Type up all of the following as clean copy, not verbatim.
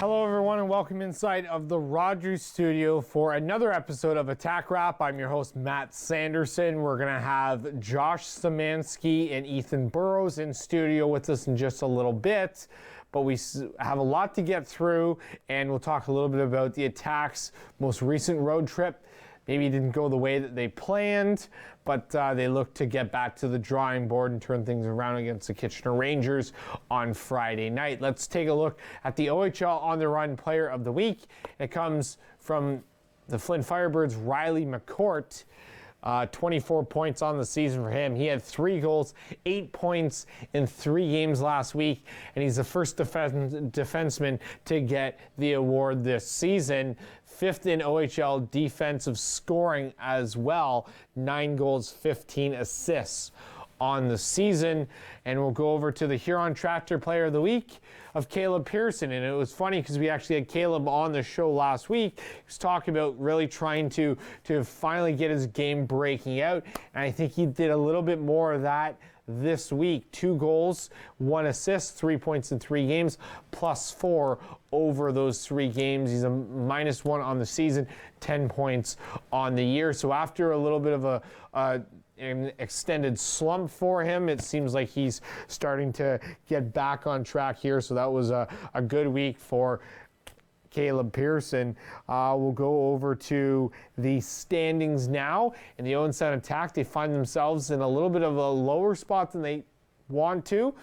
Hello everyone and welcome inside of the Rogers studio for another episode of Attack Wrap. I'm your host Matt Sanderson. We're going to have Josh Samanski and Ethan Burroughs in studio with us in just a little bit, but we have a lot to get through and we'll talk a little bit about the Attack's most recent road trip. Maybe it didn't go the way that they planned, but they look to get back to the drawing board and turn things around against the Kitchener Rangers on Friday night. Let's take a look at the OHL On the Run Player of the Week. It comes from the Flint Firebirds' Riley McCourt. 24 points on the season for him. He had 3 goals, 8 points in 3 games last week, and he's the first defenseman to get the award this season. 5th in OHL defensive scoring as well. 9 goals, 15 assists on the season. And we'll go over to the Huron Tractor Player of the Week of Caleb Pearson. And it was funny because we actually had Caleb on the show last week. He was talking about really trying to finally get his game breaking out. And I think he did a little bit more of that this week. 2 goals, 1 assist, 3 points in 3 games, plus 4 over those 3 games. He's a -1 on the season, 10 points on the year. So after a little bit of an extended slump for him, it seems like he's starting to get back on track here. So that was a good week for Caleb Pearson. We'll go over to the standings now. In the Owen Sound Attack, they find themselves in a little bit of a lower spot than they want to,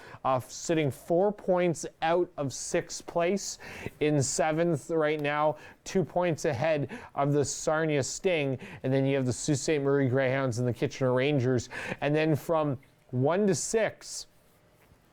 sitting 4 points out of 6th place in 7th right now, 2 points ahead of the Sarnia Sting, and then you have the Sault Ste. Marie Greyhounds and the Kitchener Rangers. And then from 1 to 6,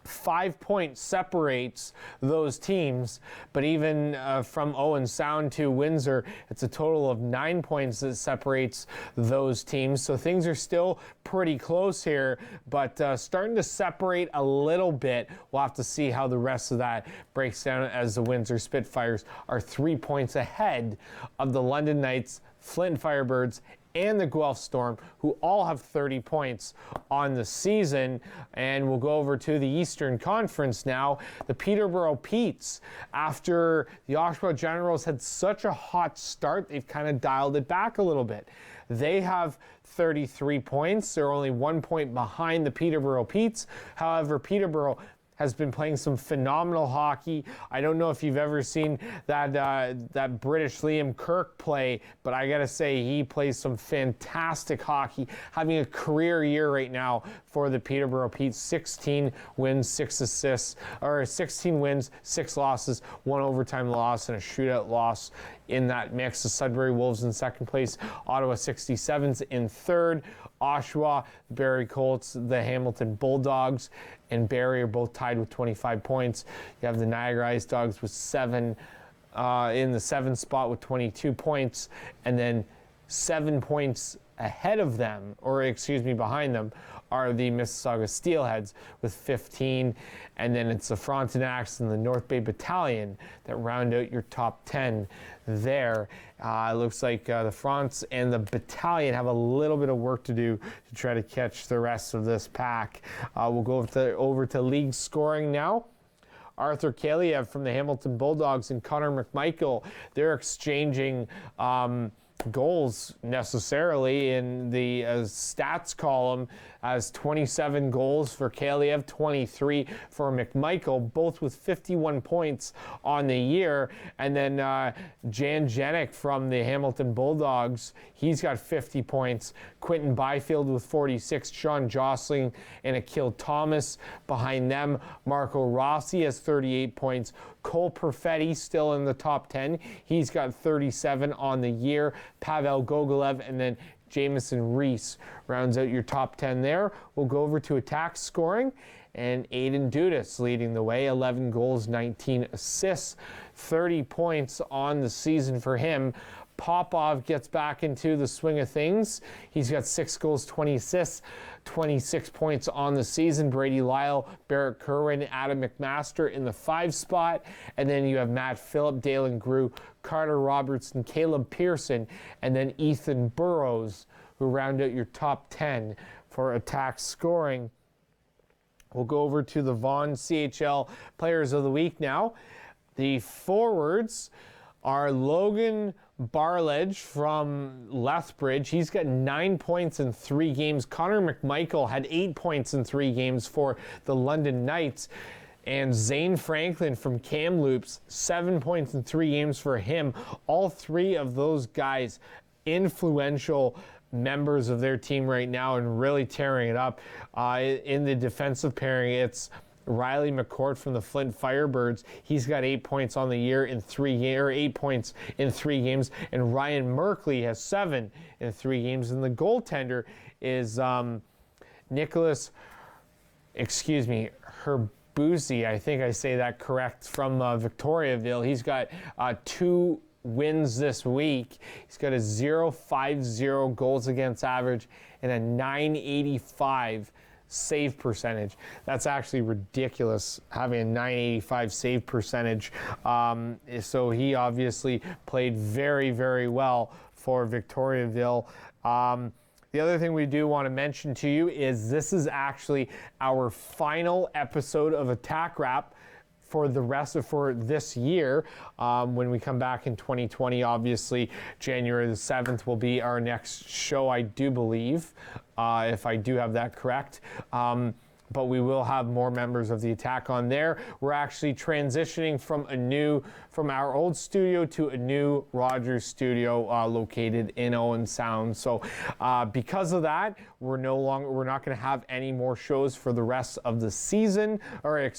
5 points separates those teams, but even from Owen Sound to Windsor, it's a total of 9 points that separates those teams. So things are still pretty close here, but starting to separate a little bit. We'll have to see how the rest of that breaks down as the Windsor Spitfires are 3 points ahead of the London Knights, Flint Firebirds, and the Guelph Storm, who all have 30 points on the season. And we'll go over to the Eastern Conference now. The Peterborough Petes, after the Oshawa Generals had such a hot start, they've kind of dialed it back a little bit. They have 33 points. They're only 1 point behind the Peterborough Petes. However, Peterborough has been playing some phenomenal hockey. I don't know if you've ever seen that British Liam Kirk play, but I gotta say he plays some fantastic hockey, having a career year right now for the Peterborough Petes. 16 wins, 6 assists, or 16 wins, 6 losses, 1 overtime loss, and a shootout loss in that mix. The Sudbury Wolves in 2nd place, Ottawa 67s in 3rd. Oshawa, Barrie Colts, the Hamilton Bulldogs, and Barrie are both tied with 25 points. You have the Niagara Ice Dogs with 7 in the 7th spot with 22 points, and then 7 points ahead of them, or excuse me, behind them, are the Mississauga Steelheads with 15, and then it's the Frontenacs and the North Bay Battalion that round out your top 10 there. It looks like the Fronts and the Battalion have a little bit of work to do to try to catch the rest of this pack. We'll go over to league scoring now. Arthur Kaliev from the Hamilton Bulldogs and Connor McMichael, they're exchanging goals necessarily in the stats column, as 27 goals for Kaliev, 23 for McMichael, both with 51 points on the year. And then Jan Jenik from the Hamilton Bulldogs, he's got 50 points. Quentin Byfield with 46, Sean Jostling and Akil Thomas behind them. Marco Rossi has 38 points. Cole Perfetti still in the top 10. He's got 37 on the year. Pavel Gogolev and then Jamison Reese rounds out your top 10 there. We'll go over to attack scoring, and Aiden Dudas leading the way, 11 goals, 19 assists, 30 points on the season for him. Popov gets back into the swing of things. He's got 6 goals, 20 assists, 26 points on the season. Brady Lyle, Barrett Kerwin, Adam McMaster in the 5 spot. And then you have Matt Phillip, Dalen Grew, Carter Robertson, Caleb Pearson, and then Ethan Burroughs, who round out your top 10 for attack scoring. We'll go over to the Vaughan CHL Players of the Week now. The forwards are Logan Barledge from Lethbridge. He's got 9 points in 3 games. Connor McMichael had 8 points in 3 games for the London Knights. And Zane Franklin from Kamloops, 7 points in 3 games for him. All 3 of those guys influential members of their team right now and really tearing it up. In the defensive pairing, it's Riley McCourt from the Flint Firebirds. He's got 8 points on the year in 8 points in 3 games. And Ryan Merkley has 7 in 3 games. And the goaltender is Nicholas, Herbuzi, I think I say that correct, from Victoriaville. He's got 2 wins this week. He's got a 0.50 goals against average and a 985 save percentage. That's actually ridiculous, having a 985 save percentage. So he obviously played very, very well for Victoriaville. The other thing we do want to mention to you is this is actually our final episode of Attack Wrap for this year. When we come back in 2020, obviously January the 7th will be our next show, I do believe, if I do have that correct. But we will have more members of the Attack on there. We're actually transitioning from our old studio to a new Rogers studio located in Owen Sound. So because of that, we're not going to have any more shows for the rest of the season, or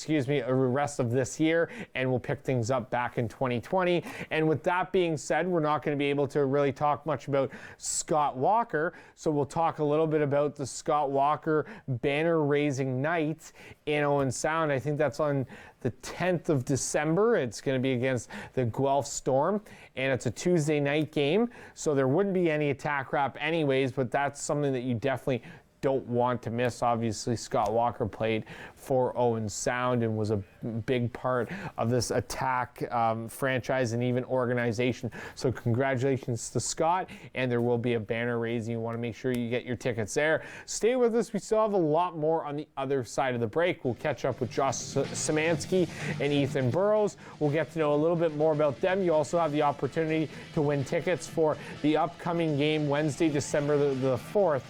rest of this year, and we'll pick things up back in 2020. And with that being said, we're not going to be able to really talk much about Scott Walker. So we'll talk a little bit about the Scott Walker banner raising night in Owen Sound. I think that's on the 10th of December. It's going to be against the Guelph Storm, and it's a Tuesday night game, so there wouldn't be any Attack Wrap anyways, but that's something that you definitely don't want to miss. Obviously, Scott Walker played for Owen Sound and was a big part of this Attack franchise and even organization. So congratulations to Scott, and there will be a banner raising. You want to make sure you get your tickets there. Stay with us. We still have a lot more on the other side of the break. We'll catch up with Josh Samanski and Ethan Burroughs. We'll get to know a little bit more about them. You also have the opportunity to win tickets for the upcoming game Wednesday, December the 4th,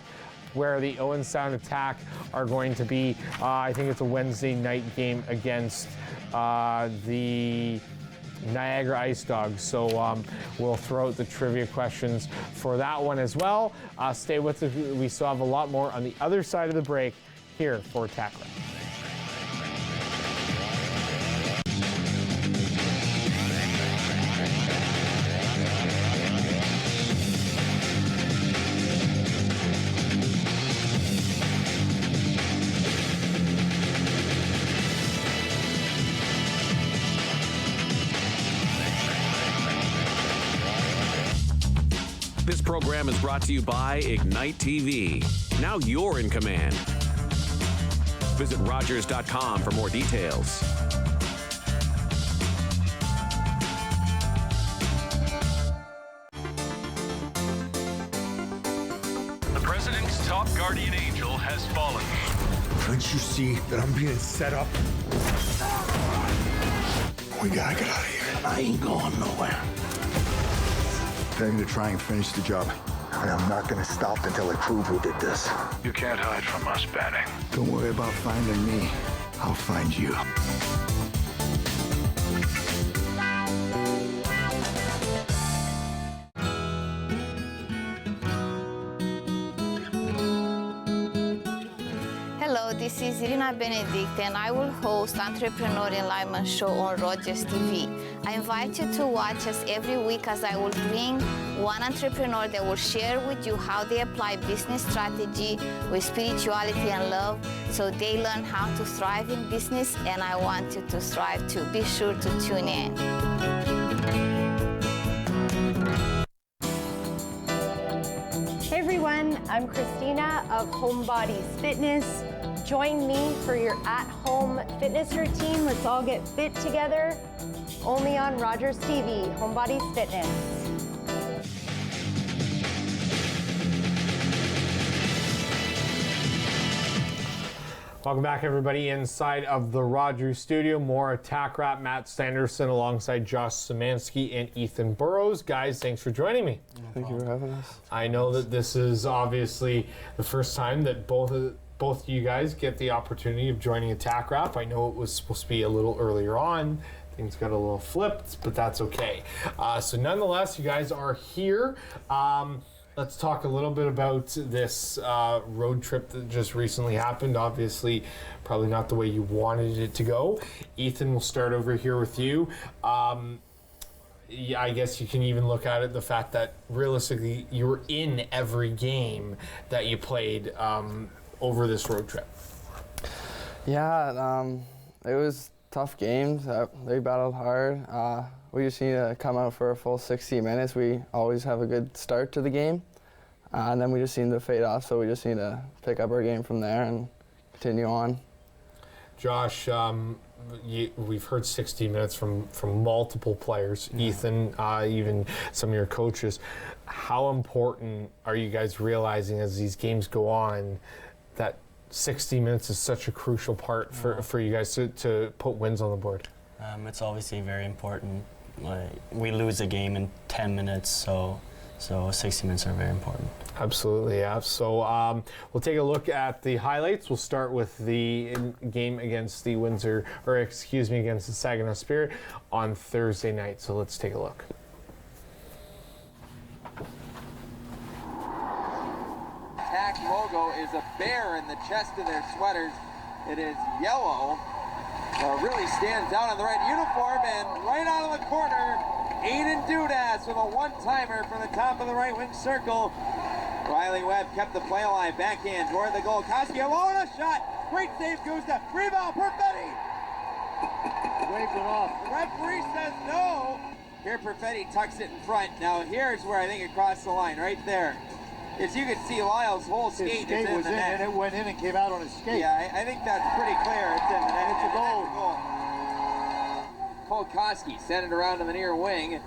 where the Owen Sound Attack are going to be, I think it's a Wednesday night game against the Niagara Ice Dogs. So we'll throw out the trivia questions for that one as well. Stay with us. We still have a lot more on the other side of the break here for Attack Wrap. This program is brought to you by Ignite TV. Now you're in command. Visit Rogers.com for more details. The President's top guardian angel has fallen. Can't you see that I'm being set up? We gotta get out of here. I ain't going nowhere. Time to try and finish the job. And I'm not gonna stop until I prove who did this. You can't hide from us, Banning. Don't worry about finding me. I'll find you. Hello, this is Irina Benedict, and I will host Entrepreneur Enlightenment Show on Rogers TV. I invite you to watch us every week as I will bring one entrepreneur that will share with you how they apply business strategy with spirituality and love so they learn how to thrive in business, and I want you to thrive too. Be sure to tune in. Hey everyone, I'm Christina of Homebodies Fitness. Join me for your at-home fitness routine. Let's all get fit together. Only on Rogers TV, Homebodies Fitness. Welcome back, everybody, inside of the Rogers studio. More Attack Rap, Matt Sanderson alongside Josh Samanski and Ethan Burroughs. Guys, thanks for joining me. Thank you for having us. I know that this is obviously the first time that both of you guys get the opportunity of joining Attack Rap. I know it was supposed to be a little earlier on. Things got a little flipped, but that's okay. So nonetheless, you guys are here. Let's talk a little bit about this road trip that just recently happened. Obviously, probably not the way you wanted it to go. Ethan, we'll start over here with you. Yeah, I guess you can even look at it the fact that realistically you were in every game that you played over this road trip. Yeah, it was tough games. They battled hard. We just need to come out for a full 60 minutes. We always have a good start to the game, and then we just seem to fade off, so we just need to pick up our game from there and continue on. Josh, we've heard 60 minutes from multiple players, Ethan, even some of your coaches. How important are you guys realizing as these games go on that 60 minutes is such a crucial part for you guys to put wins on the board? It's obviously very important. We lose a game in 10 minutes, so 60 minutes are very important. Absolutely, yeah. So we'll take a look at the highlights. We'll start with the game against the against the Saginaw Spirit on Thursday night. So let's take a look. Attack logo is a bear in the chest of their sweaters. It is yellow. Really stands out on the red uniform, and right out of the corner, Aiden Dudas with a one-timer from the top of the right wing circle. Riley Webb kept the play alive, backhand toward the goal. Koski alone, a shot. Great save, Guzda. Rebound, Perfetti. Waved it off. The referee says no. Here, Perfetti tucks it in front. Now, here's where I think it crossed the line, right there. As you can see, Lyle's whole skate is in the net. And it went in and came out on his skate. Yeah, I think that's pretty clear. It's in the net. It's a goal. Cole Koski sent it around to the near wing.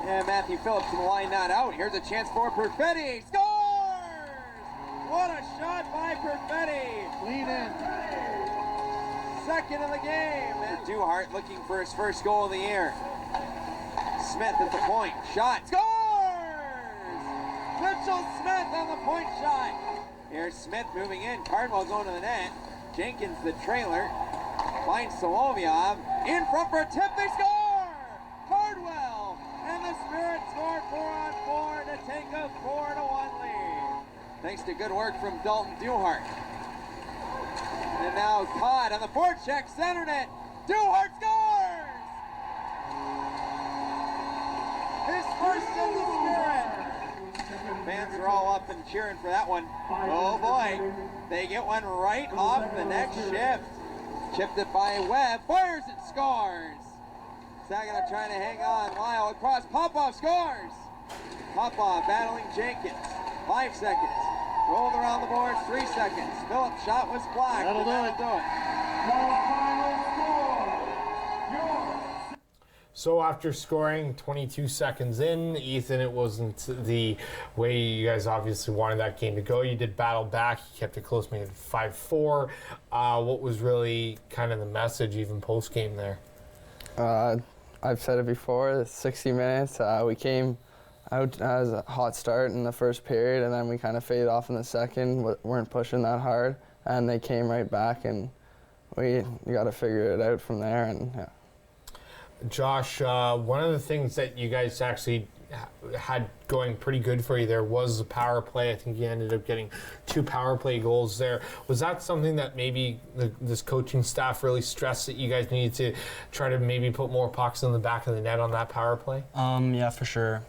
And Matthew Phillips from the line not out. Here's a chance for Perfetti. Scores! What a shot by Perfetti. Lean in. Second of the game. And Duhart looking for his first goal of the year. Smith at the point. Shot. Scores! Mitchell Smith on the point shot. Here's Smith moving in. Cardwell going to the net. Jenkins, the trailer, finds Solovyov. In front for a tip. They score! Cardwell! And the Spirit score 4-on-4 to take a 4-1 lead. Thanks to good work from Dalton Duhart. And now Todd on the forecheck, center net. Duhart scores! His first in the Spirit. Fans are all up and cheering for that one. Oh boy, they get one right off the next shift. Chipped it by Webb, fires it, scores. Saginaw trying to hang on. Lyle across, Popov scores. Popov battling Jenkins. 5 seconds. Rolled around the boards, 3 seconds. Phillips' shot was blocked. That'll do it. So after scoring 22 seconds in, Ethan, it wasn't the way you guys obviously wanted that game to go. You did battle back. You kept it close, made it 5-4. What was really kind of the message even post-game there? I've said it before, the 60 minutes, we came out as a hot start in the first period, and then we kind of faded off in the second, weren't pushing that hard, and they came right back, and we got to figure it out from there. And yeah. Josh, one of the things that you guys actually had going pretty good for you there was the power play. I think you ended up getting 2 power play goals there. Was that something that maybe this coaching staff really stressed that you guys needed to try to maybe put more pucks in the back of the net on that power play? Yeah, for sure.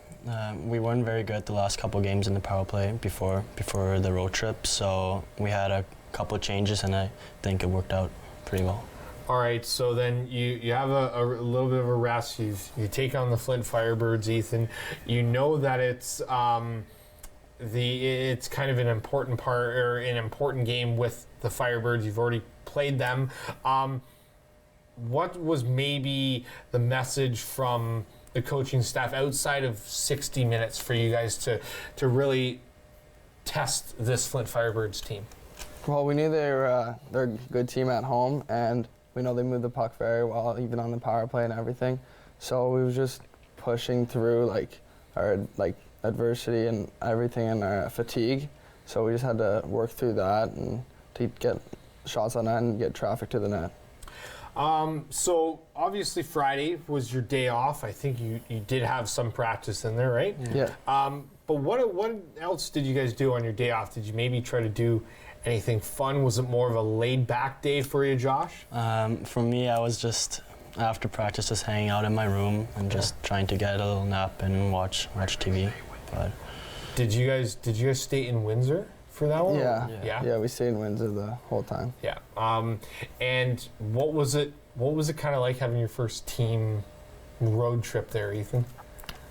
We weren't very good the last couple games in the power play before the road trip, so we had a couple changes, and I think it worked out pretty well. All right, so then you have a little bit of a rest. You take on the Flint Firebirds, Ethan. You know that it's it's kind of an important part or an important game with the Firebirds. You've already played them. What was maybe the message from the coaching staff outside of 60 minutes for you guys to really test this Flint Firebirds team? Well, we knew they're a good team at home, and we know they move the puck very well, even on the power play and everything. So we were just pushing through our adversity and everything and our fatigue. So we just had to work through that and to get shots on net and get traffic to the net. So obviously Friday was your day off. I think you did have some practice in there, right? Yeah. But what else did you guys do on your day off? Did you maybe try to do anything fun? Was it more of a laid-back day for you, Josh? For me, I was just, after practice, just hanging out in my room and just trying to get a little nap and watch TV. But Did you guys stay in Windsor for that one? Yeah, we stayed in Windsor the whole time. Yeah. And what was it kind of like having your first team road trip there, Ethan?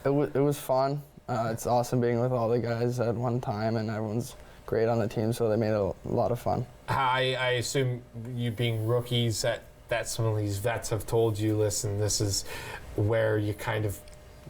It was fun. It's awesome being with all the guys at one time, and everyone's great on the team, so they made it a lot of fun. I assume you being rookies that some of these vets have told you, listen, this is where you kind of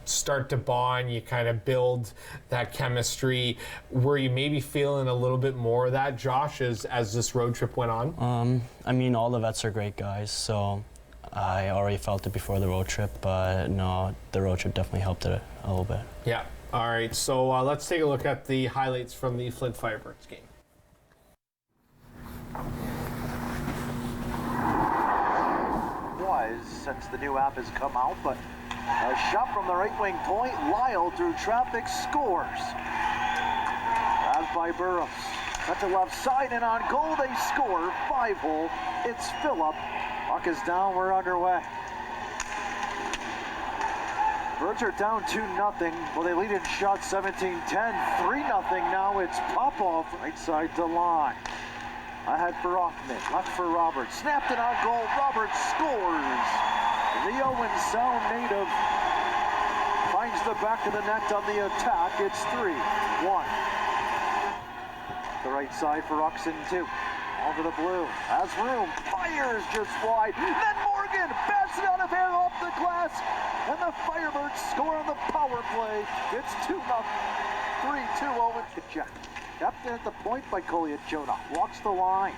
start to bond, you kind of build that chemistry. Were you maybe feeling a little bit more of that, Josh, as this road trip went on? I mean, all the vets are great guys, so I already felt it before the road trip, but no, the road trip definitely helped it a little bit. Yeah. All right, so let's take a look at the highlights from the Flint Firebirds game. Since the new app has come out, but a shot from the right wing point. Lyle through traffic scores. As by Burroughs. At the left side and on goal they score. 5-hole. It's Phillip. Puck is down. We're underway. Birds are down 2-0. Well, they lead in shots 17-10. 3-0 now. It's Popov right side to line. Ahead for Rockman, left for Roberts. Snapped it on goal. Roberts scores. The Owen Sound native finds the back of the net on the attack. It's 3-1. The right side for Oxen 2. Over the blue. Has room. Fires just wide. Then Morgan bats it out of air off the glass. And the Firebirds score on the power play. It's 2-0. 3-2 Owen Kachuk. Kept in at the point by Koliachona. Walks the line.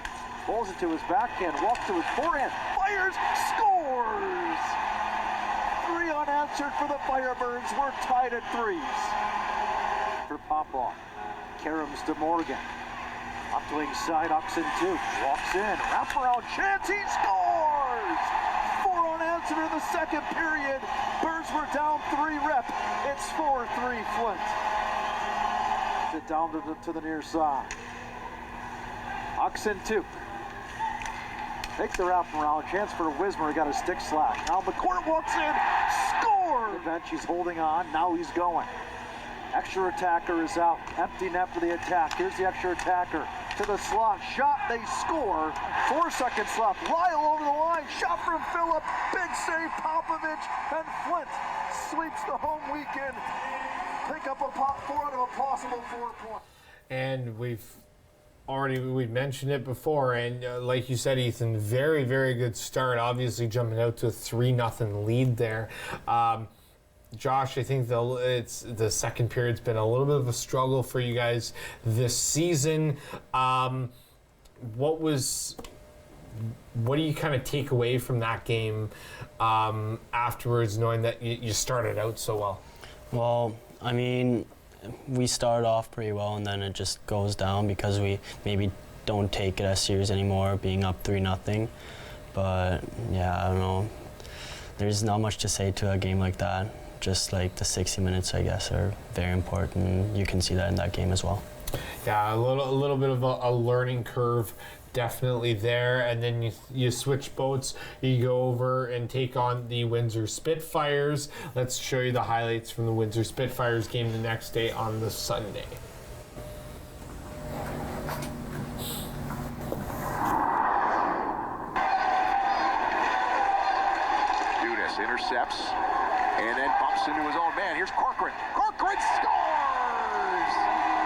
Pulls it to his backhand. Walks to his forehand. Fires. Scores! 3 unanswered for the Firebirds. We're tied at 3s. For Popov. Karams to Morgan. Up wing side. Oxen 2. Walks in. Wraparound chance. He scores! 4 unanswered in the second period. Birds were down 3 rep. It's 4-3 Flint. It down to the near side. Oxen 2. Take the wraparound. Chance for Wismer. He got a stick slap. Now McCourt walks in. Score! The bench, he's holding on. Now he's going. Extra attacker is out. Empty net for the attack. Here's the extra attacker. To the slot. Shot. They score. 4 seconds left. Lyle over the line. Shot from Phillip. Big save. Popovich. And Flint sweeps the home weekend. Pick up 4 out of a possible 4 points. And we've mentioned it before, and like you said, Ethan, very, very good start. Obviously, jumping out to a 3-0 lead there. Josh, I think the second period's been a little bit of a struggle for you guys this season. What do you kind of take away from that game afterwards, knowing that you started out so well? Well, I mean, we start off pretty well, and then it just goes down because we maybe don't take it as serious anymore, being up 3-0. But yeah, I don't know. There's not much to say to a game like that. Just like the 60 minutes, I guess, are very important. You can see that in that game as well. Yeah, a little bit of a learning curve definitely there, and then you switch boats. You go over and take on the Windsor Spitfires. Let's show you the highlights from the Windsor Spitfires game the next day on the Sunday. Dudas intercepts and then bumps into his own man. Here's Corcoran. Corcoran scores!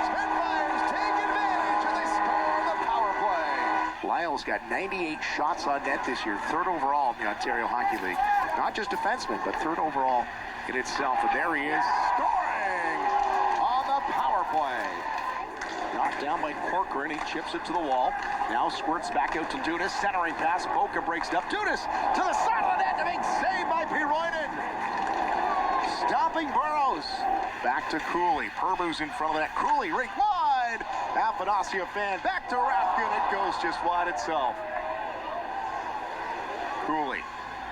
Spitfires take advantage and they score the power play. Lyle's got 98 shots on net this year, 3rd overall in the Ontario Hockey League. Not just defenseman, but 3rd overall in itself. And there he is, scoring on the power play. Knocked down by Corcoran. He chips it to the wall. Now squirts back out to Dudas. Centering pass. Boca breaks it up. Dudas to the side of the net. A big save by Piroinen. Stopping Burroughs. Back to Cooley. Purbu's in front of the net. Cooley right wide. Afanasiev fan. Back to Rafkin. It goes just wide itself. Cooley.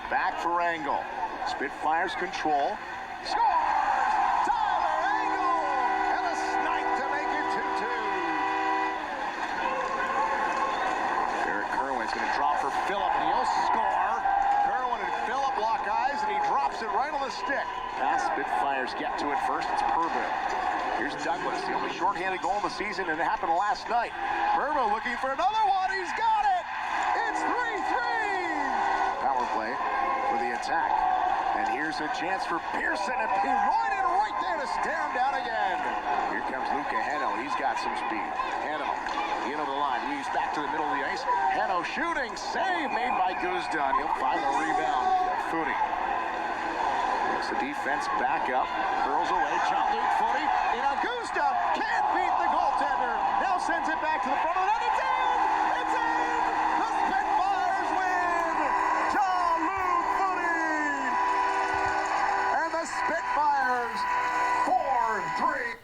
Back for Angle. Spitfires control. Scores! Tyler Angle! And a snipe to make it 2-2. Eric Kerwin's going to drop for Phillip, and he'll score. Kerwin and Phillip lock eyes, and he drops it right on the stick. Pass Spitfires get to it first. It's Purbu. Here's Douglas, the only shorthanded goal of the season, and it happened last night. Purbu looking for another one. He's got it! It's 3-3! Power play for the attack. And here's a chance for Pearson, and Piroinen right there to stare him down again. Here comes Luca Heno. He's got some speed. Heno into the line. Weaves back to the middle of the ice. Heno shooting. Save made by Guzdan. He'll find the rebound. Footy. Looks the defense back up. Curls away. Jean-Luc Footy. In on Guzdan. Can't beat the goaltender. Now sends it back to the front of the net. It's in! It's in! The Spitfires win! Jean-Luc Footy! And the Spitfires 4-3.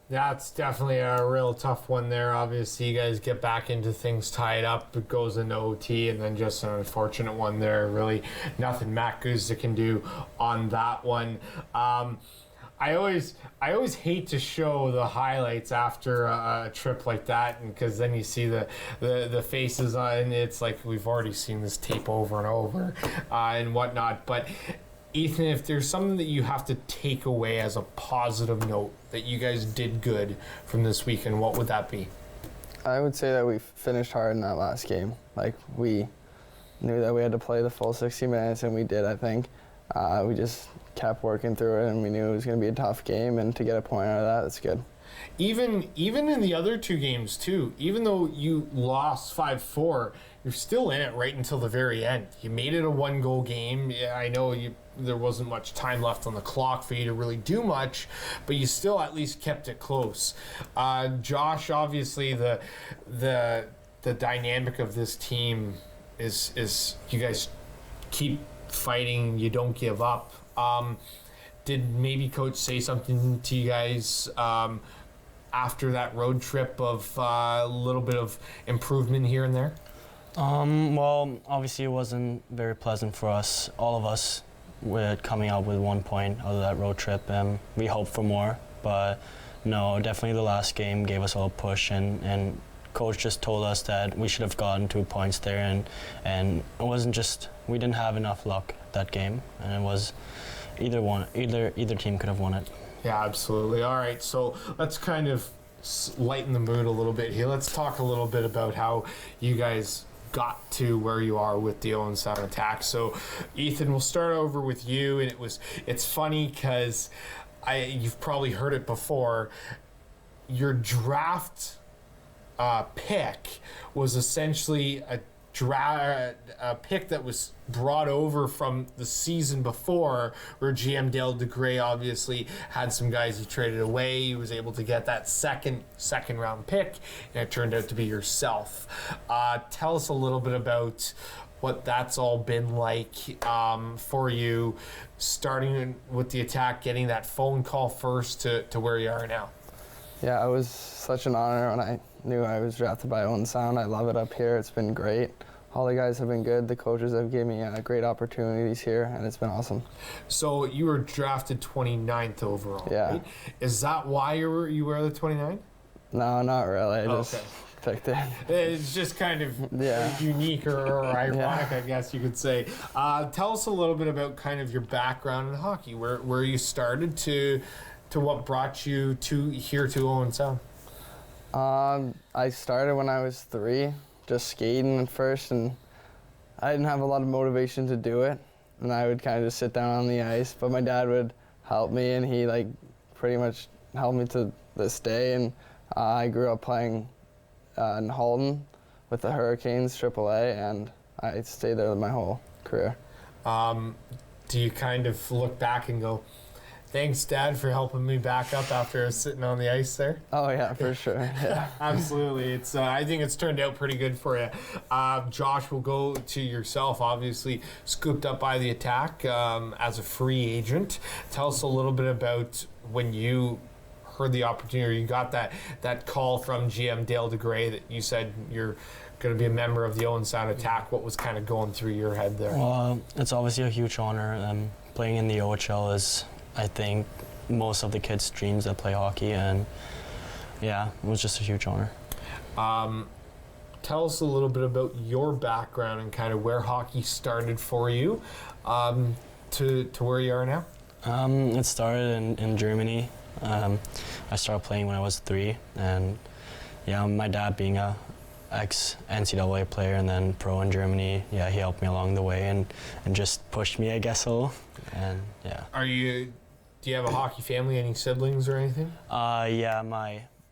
That's definitely a real tough one there. Obviously, you guys get back into things tied up. It goes into OT, and then just an unfortunate one there. Really nothing Matt Guzda can do on that one. I always hate to show the highlights after a trip like that, and because then you see the faces on. It's like we've already seen this tape over and over and whatnot. But Ethan, if there's something that you have to take away as a positive note that you guys did good from this weekend, what would that be? I would say that we finished hard in that last game. Like, we knew that we had to play the full 60 minutes, and we did, I think. We just kept working through it, and we knew it was going to be a tough game, and to get a point out of that, it's good. Even in the other two games, too, even though you lost 5-4, you're still in it right until the very end. You made it a one-goal game. Yeah, I know there wasn't much time left on the clock for you to really do much, but you still at least kept it close. Josh, obviously, the dynamic of this team is you guys keep fighting, you don't give up. Did maybe Coach say something to you guys after that road trip of a little bit of improvement here and there? Well, obviously it wasn't very pleasant for us, all of us, with coming out with 1 point out of that road trip, and we hoped for more. But no, definitely the last game gave us a little push, and Coach just told us that we should have gotten 2 points there, and it wasn't just, we didn't have enough luck that game, and it was either team could have won it. Yeah, absolutely. All right, so let's kind of lighten the mood a little bit here. Let's talk a little bit about how you guys got to where you are with the Owen Sound attack. So, Ethan, we'll start over with you, and it's funny because you've probably heard it before. Your draft pick was essentially a pick that was brought over from the season before, where GM Dale DeGray obviously had some guys he traded away. He was able to get that second round pick, and it turned out to be yourself. Tell us a little bit about what that's all been like for you, starting with the attack, getting that phone call first to where you are now. Yeah, it was such an honor when I knew I was drafted by Owen Sound. I love it up here. It's been great. All the guys have been good. The coaches have given me great opportunities here, and it's been awesome. So you were drafted 29th overall, yeah. Right? Is that why you were the 29th? No, not really. I just picked it. It's just kind of unique or ironic, I guess you could say. Tell us a little bit about kind of your background in hockey, where you started to what brought you here to Owen Sound. I started when I was 3, just skating at first, and I didn't have a lot of motivation to do it, and I would kind of just sit down on the ice, but my dad would help me, and he pretty much helped me to this day, and I grew up playing in Halton with the Hurricanes, AAA, and I stayed there my whole career. Do you kind of look back and go, Thanks, Dad, for helping me back up after I was sitting on the ice there. Oh yeah, for sure. Yeah. Absolutely. It's I think it's turned out pretty good for you. Josh, we'll go to yourself. Obviously, scooped up by the Attack as a free agent. Tell us a little bit about when you heard the opportunity, or you got that call from GM Dale DeGray that you said you're going to be a member of the Owen Sound Attack. What was kind of going through your head there? Well, it's obviously a huge honor. Playing in the OHL is, I think, most of the kids' dreams that play hockey, and yeah, it was just a huge honor. Tell us a little bit about your background and kind of where hockey started for you to where you are now. It started in Germany. I started playing when I was 3, and yeah, my dad being a ex-NCAA player and then pro in Germany, yeah, he helped me along the way and just pushed me, I guess, a little. And yeah. Do you have a hockey family? Any siblings or anything? Yeah,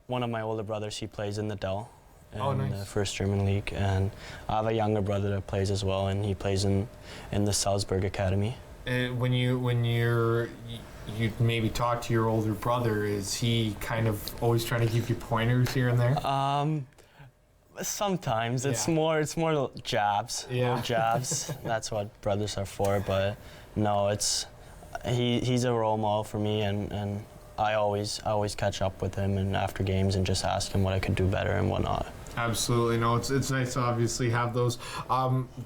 one of my older brothers, he plays in the Dell in the first German league, and I have a younger brother that plays as well, and he plays in the Salzburg Academy. And when you maybe talk to your older brother, is he kind of always trying to give you pointers here and there? Sometimes it's more jabs. Yeah. Little jabs. That's what brothers are for. But no, he's a role model for me, and I always catch up with him and after games and just ask him what I could do better and whatnot. Absolutely. No, it's nice to obviously have those.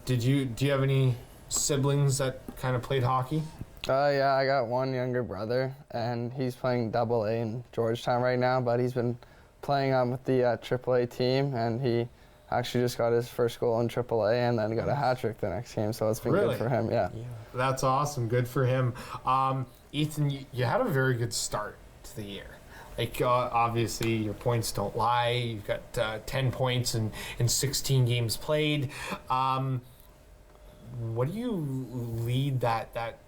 Do you have any siblings that kind of played hockey? Yeah, I got one younger brother, and he's playing AA in Georgetown right now, but he's been playing on with the AAA team, and he actually just got his first goal in AAA and then got a hat trick the next game, so it's been good for him. Yeah. That's awesome. Good for him. Ethan, you had a very good start to the year. Like, obviously, your points don't lie. You've got 10 points in 16 games played. What do you lead that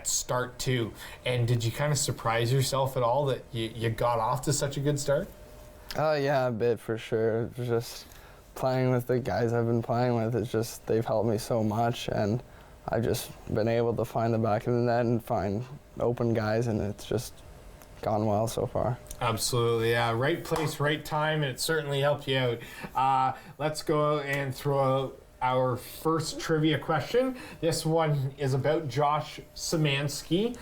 start to? And did you kind of surprise yourself at all that you got off to such a good start? Yeah, a bit for sure. Just playing with the guys I've been playing with, it's just they've helped me so much, and I've just been able to find the back of the net and find open guys, and it's just gone well so far. Absolutely, yeah. Right place, right time, and it certainly helped you out. Let's go and throw out our first trivia question. This one is about Josh Samanski.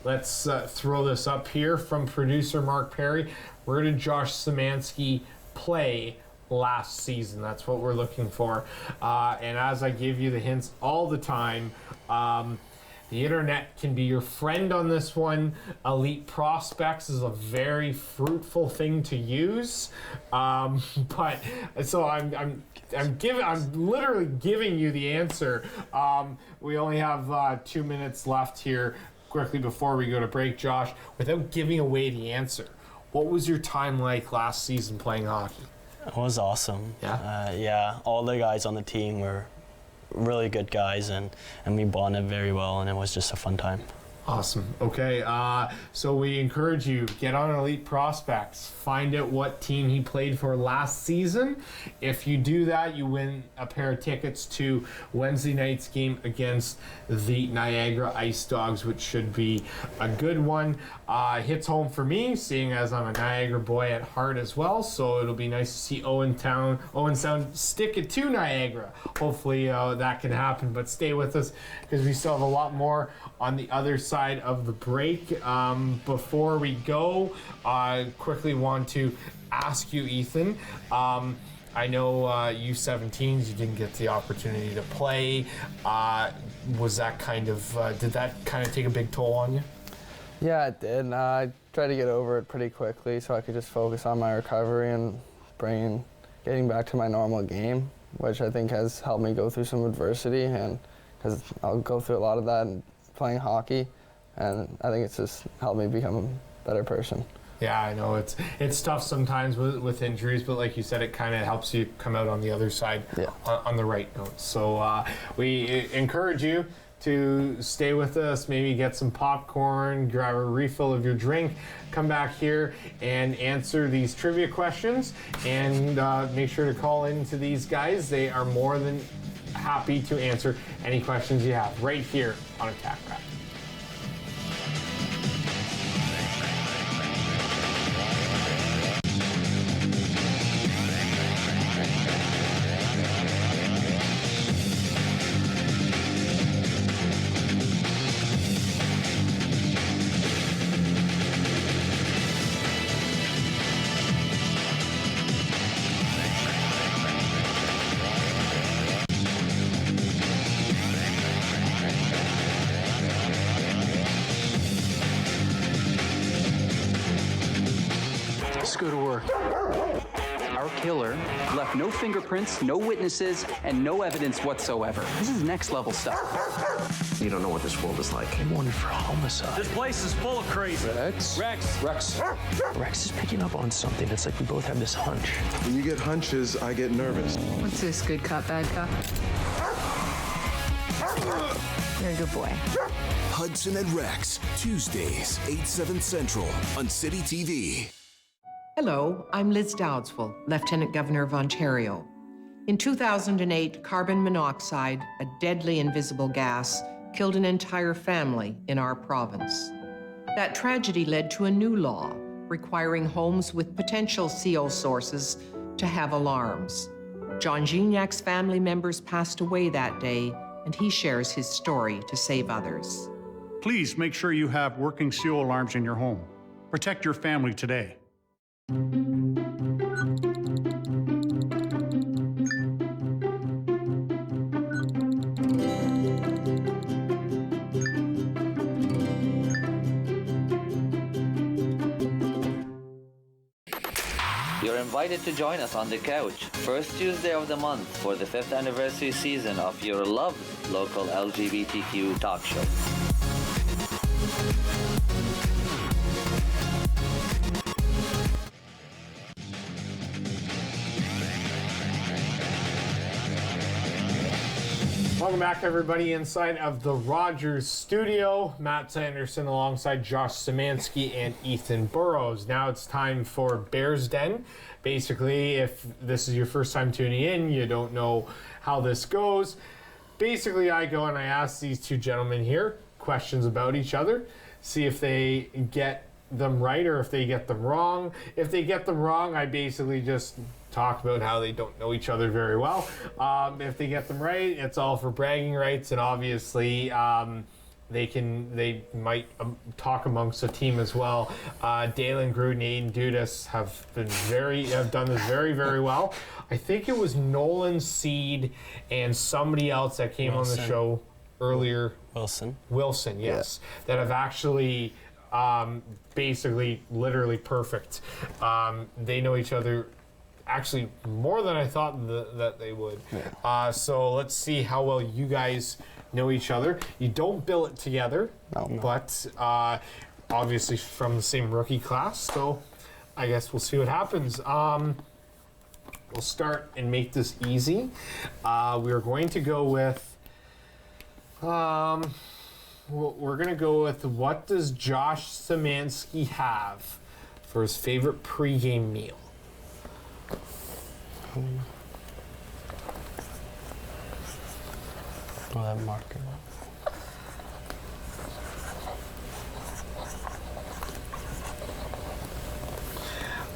Let's throw this up here from producer Mark Perry. Where did Josh Samanski play last season? That's what we're looking for. And as I give you the hints all the time, the internet can be your friend on this one. Elite Prospects is a very fruitful thing to use. But so I'm literally giving you the answer. We only have 2 minutes left here. Quickly before we go to break, Josh, without giving away the answer, what was your time like last season playing hockey? It was awesome. Yeah? Yeah, all the guys on the team were really good guys, and we bonded very well, and it was just a fun time. Awesome. Okay, so we encourage you, get on Elite Prospects, find out what team he played for last season. If you do that, you win a pair of tickets to Wednesday night's game against the Niagara Ice Dogs, which should be a good one. Hits home for me, seeing as I'm a Niagara boy at heart as well, so it'll be nice to see Owen Sound stick it to Niagara. Hopefully that can happen, but stay with us because we still have a lot more on the other side of the break. Before we go, I quickly want to ask you, Ethan, I know U17s, you didn't get the opportunity to play. Was that did that kind of take a big toll on you? Yeah, it did. I tried to get over it pretty quickly so I could just focus on my recovery and getting back to my normal game, which I think has helped me go through some adversity, and because I'll go through a lot of that and playing hockey, and I think it's just helped me become a better person. Yeah, I know it's tough sometimes with injuries, but like you said, it kind of helps you come out on the other side on the right note. So we encourage you to stay with us, maybe get some popcorn, grab a refill of your drink, come back here and answer these trivia questions, and make sure to call in to these guys. They are more than happy to answer any questions you have right here on Attack Wrap. Let's go to work. Our killer left no fingerprints, no witnesses, and no evidence whatsoever. This is next level stuff. You don't know what this world is like. I'm wanted for homicide. This place is full of crazy. Rex? Rex. Rex is picking up on something. It's like we both have this hunch. When you get hunches, I get nervous. What's this, good cop, bad cop? You're a good boy. Hudson and Rex, Tuesdays, 8/7 Central on City TV. Hello, I'm Liz Dowdswell, Lieutenant Governor of Ontario. In 2008, carbon monoxide, a deadly invisible gas, killed an entire family in our province. That tragedy led to a new law requiring homes with potential CO sources to have alarms. John Gignac's family members passed away that day, and he shares his story to save others. Please make sure you have working CO alarms in your home. Protect your family today. You're invited to join us on the couch, first Tuesday of the month for the 5th anniversary season of your loved local LGBTQ talk show. Welcome back, everybody, inside of the Rogers studio. Matt Sanderson alongside Josh Samanski and Ethan Burroughs. Now it's time for Bears Den. Basically, if this is your first time tuning in, you don't know how this goes. Basically, I go and I ask these two gentlemen here questions about each other, see if they get them right or if they get them wrong. If they get them wrong, I basically just talk about how they don't know each other very well. If they get them right, it's all for bragging rights, and obviously they might talk amongst the team as well. Dalen Gruden and Dudas have done this very, very well. I think it was Nolan Seed and somebody else that came on the show earlier. Wilson, yes, that have actually basically literally perfect. They know each other actually more than I thought that they would. Yeah. So let's see how well you guys know each other. You don't bill it together, but obviously from the same rookie class, so I guess we'll see what happens. We'll start and make this easy. We're going to go with we're going to go with, what does Josh Szymanski have for his favorite pregame meal? Oh, that marker.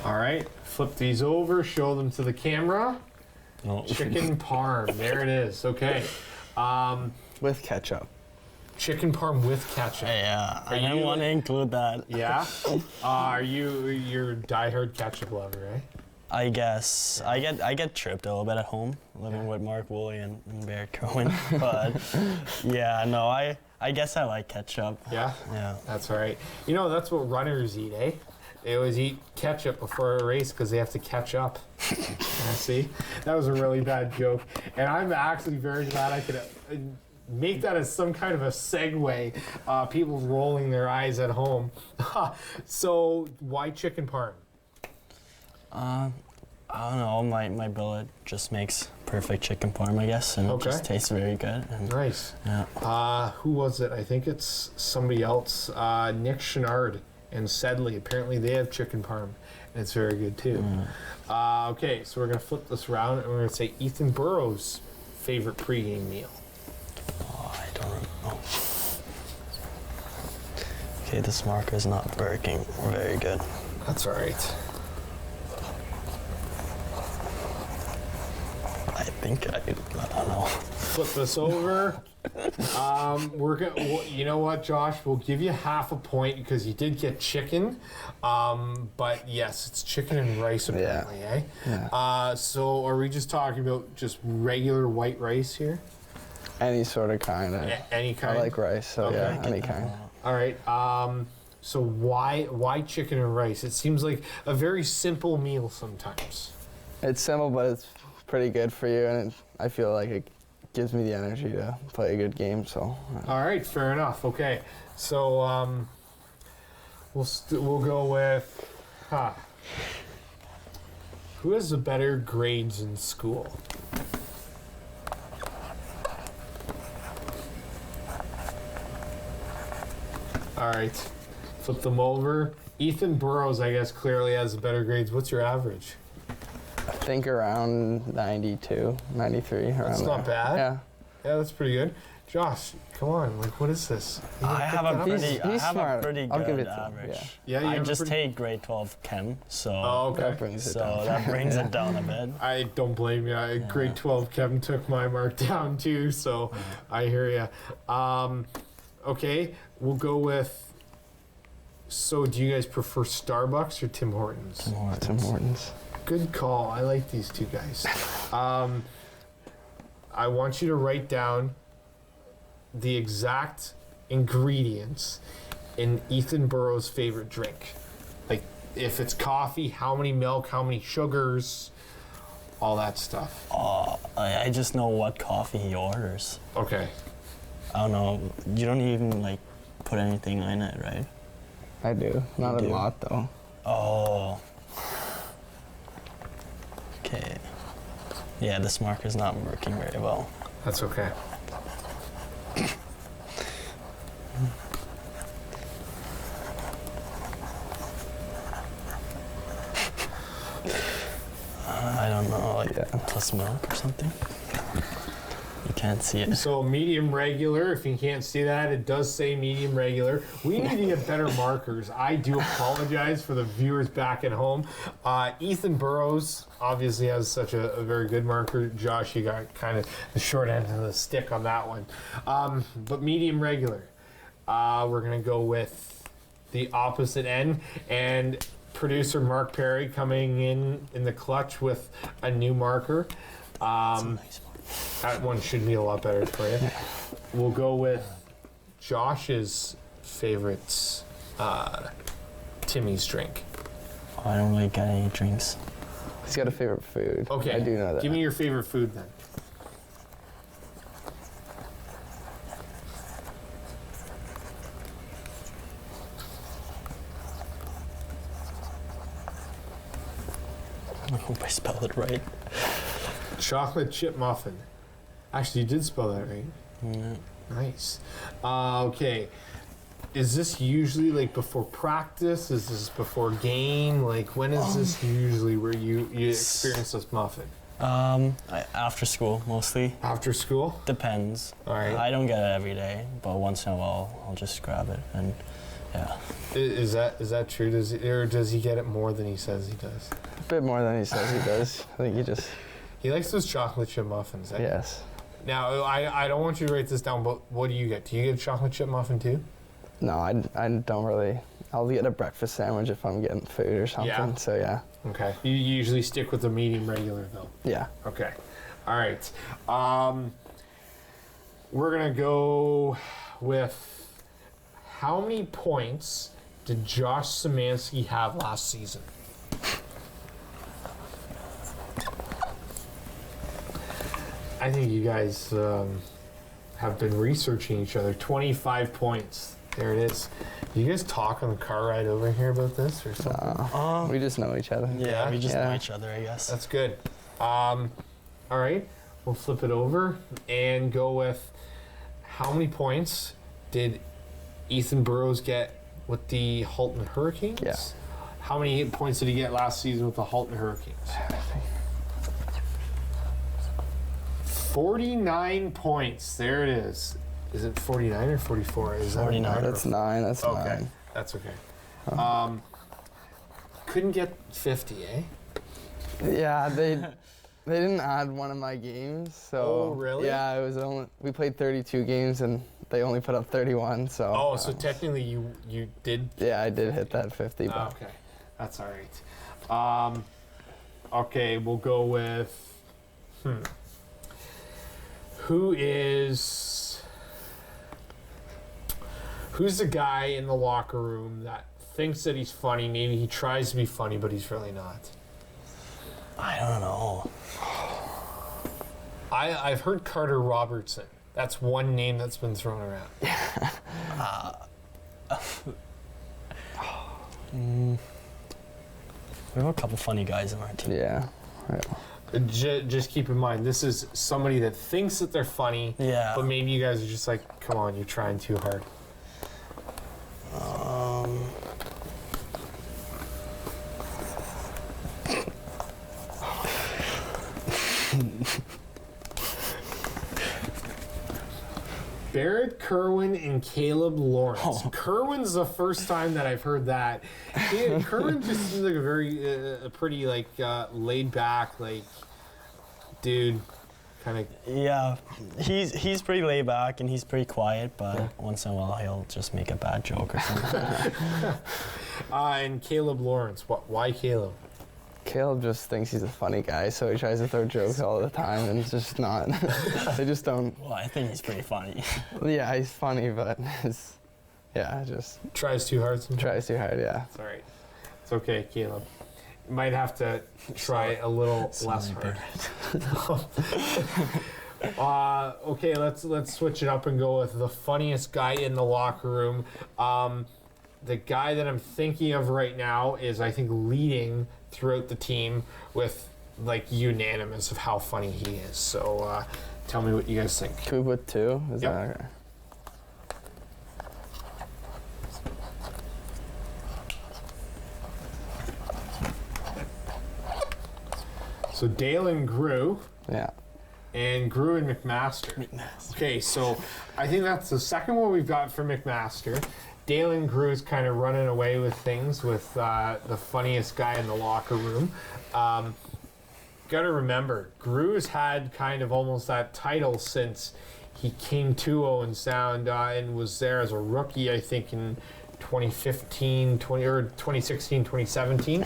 All right, flip these over, show them to the camera. Oh. Chicken parm, there it is. Okay. With ketchup. Chicken parm with ketchup. Yeah, I didn't want to include that. Yeah? You're a diehard ketchup lover, right? I guess. I get tripped a little bit at home, living with Mark Woolley and Bear Cohen. But yeah, no, I guess I like ketchup. Yeah? Yeah. That's all right. You know, that's what runners eat, eh? They always eat ketchup before a race because they have to catch up. See? That was a really bad joke. And I'm actually very glad I could make that as some kind of a segue. People rolling their eyes at home. So, why chicken parm? I don't know. My billet just makes perfect chicken parm, I guess, and it just tastes very good. And, nice. Yeah. Who was it? I think it's somebody else. Nick Chenard and Sedley. Apparently, they have chicken parm, and it's very good too. Okay, so we're gonna flip this around, and we're gonna say Ethan Burroughs' favorite pregame meal. Oh, I don't know. Okay, this marker is not working very good. That's all right. I think I don't know. Flip this over. We're gonna. You know what, Josh? We'll give you half a point because you did get chicken. But yes, it's chicken and rice apparently, eh? Yeah. So are we just talking about just regular white rice here? Any sort of kind. Any kind. I like rice, so yeah, any kind. All right. So why chicken and rice? It seems like a very simple meal sometimes. It's simple, but it's pretty good for you, and I feel like it gives me the energy to play a good game. So. All right, fair enough. Okay, so we'll go with who has the better grades in school? All right, flip them over. Ethan Burroughs, I guess, clearly has the better grades. What's your average? I think around 92, 93. Around That's there. not bad. Yeah. Yeah, that's pretty good. Josh, come on, like, what is this? I have a pretty smart. good I'll give it to him, average. Yeah, you I have a just pretty- take grade 12 chem, so okay. That brings it so down. that brings it down a bit. I don't blame you. Grade 12 Kevin took my mark down too, so I hear you. Okay, we'll go with. So, do you guys prefer Starbucks or Tim Hortons? Tim Hortons. Good call. I like these two guys. I want you to write down the exact ingredients in Ethan Burroughs' favorite drink. Like, if it's coffee, how many milk, how many sugars, all that stuff. I just know what coffee he orders. Okay. I don't know. You don't even like put anything in it, right? I do. Not You a do? lot though. Oh. Okay. Yeah, this marker's not working very well. That's okay. I don't know, like plus milk or something. You can't see it. So medium regular, if you can't see that, it does say medium regular. We need to get better markers. I do apologize for the viewers back at home. Ethan Burroughs obviously has such a very good marker. Josh, you got kind of the short end of the stick on that one. But medium regular, we're going to go with the opposite end. And producer Mark Perry coming in the clutch with a new marker. That one should be a lot better for you. We'll go with Josh's favorites, Timmy's drink. Oh, I don't really get any drinks. He's got a favorite food. Okay, I do know that. Give me your favorite food then. I hope I spelled it right. Chocolate chip muffin. Actually, you did spell that right. Yeah. Nice. Okay. Is this usually like before practice? Is this before game? Like, when is this usually where you experience this muffin? After school, mostly. After school? Depends. All right. I don't get it every day, but once in a while, I'll just grab it, and yeah. Is that true? Does he get it more than he says he does? A bit more than he says he does. I think he likes those chocolate chip muffins. Eh? Yes. Now, I don't want you to write this down, but what do you get? Do you get a chocolate chip muffin too? No, I don't really. I'll get a breakfast sandwich if I'm getting food or something. Yeah. So yeah. Okay. You usually stick with the medium regular though. Yeah. Okay. All right. We're gonna go with how many points did Josh Samanski have last season? I think you guys have been researching each other. 25 points. There it is. You guys talk on the car ride over here about this or something? We just know each other. Yeah, we just know each other, I guess. That's good. All right, we'll flip it over and go with how many points did Ethan Burroughs get with the Halton Hurricanes? Yeah. How many points did he get last season with the Halton Hurricanes? 49 points. There it is. Is it 49 or 44? Is 49. That's 9. That's okay. 9. That's okay. Couldn't get 50, eh? Yeah, they didn't add one of my games, so. Oh, really? Yeah, it was we played 32 games and they only put up 31. So. Oh, so technically you did. Yeah, I did hit that 50. But. Okay, that's all right. Okay, we'll go with. Who's the guy in the locker room that thinks that he's funny? Maybe he tries to be funny, but he's really not. I don't know. I've heard Carter Robertson. That's one name that's been thrown around. We have a couple funny guys on our team. Yeah. Just keep in mind, this is somebody that thinks that they're funny, but maybe you guys are just like, come on, you're trying too hard. Barrett Kerwin and Caleb Lawrence. Kerwin's the first time that I've heard that. Kerwin just seems like a very, pretty like laid back, like dude, kind of. Yeah, he's pretty laid back and he's pretty quiet, but once in a while he'll just make a bad joke or something. And Caleb Lawrence. Why Caleb? Caleb just thinks he's a funny guy, so he tries to throw jokes all the time, and it's just not. They just don't. Well, I think he's pretty funny. Yeah, he's funny, but just tries too hard sometimes. Tries too hard, yeah. It's all right. It's okay, Caleb. You might have to try a little less hard. Okay, let's switch it up and go with the funniest guy in the locker room. The guy that I'm thinking of right now is, I think, leading throughout the team with like unanimous of how funny he is. So tell me what you guys think. Can we put two? Is that okay? So Dale and Grew. Yeah. And Grew and McMaster. Okay, so I think that's the second one we've got for McMaster. Dale and Grew's kind of running away with things with the funniest guy in the locker room. Got to remember, Grew's had kind of almost that title since he came to Owen Sound and was there as a rookie, I think, in 2016, 2017.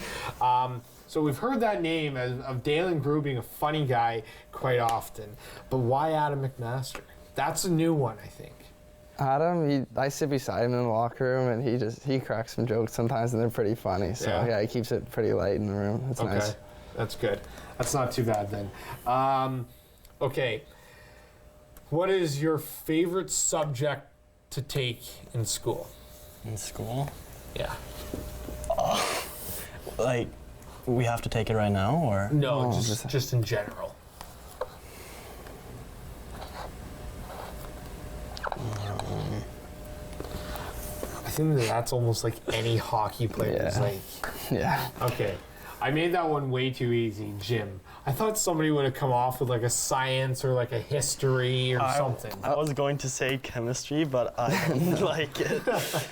So we've heard that name of Dale and Grew being a funny guy quite often. But why Adam McMaster? That's a new one, I think. Adam, I sit beside him in the locker room, and he cracks some jokes sometimes, and they're pretty funny. So yeah, he keeps it pretty light in the room. That's nice. That's good. That's not too bad then. Okay, what is your favorite subject to take in school? In school? Yeah. Like, we have to take it right now, or? No, just in general. I think that's almost like any hockey player's like. Yeah. Okay. I made that one way too easy, Jim. I thought somebody would have come off with like a science or like a history or something. I was going to say chemistry, but I don't like it.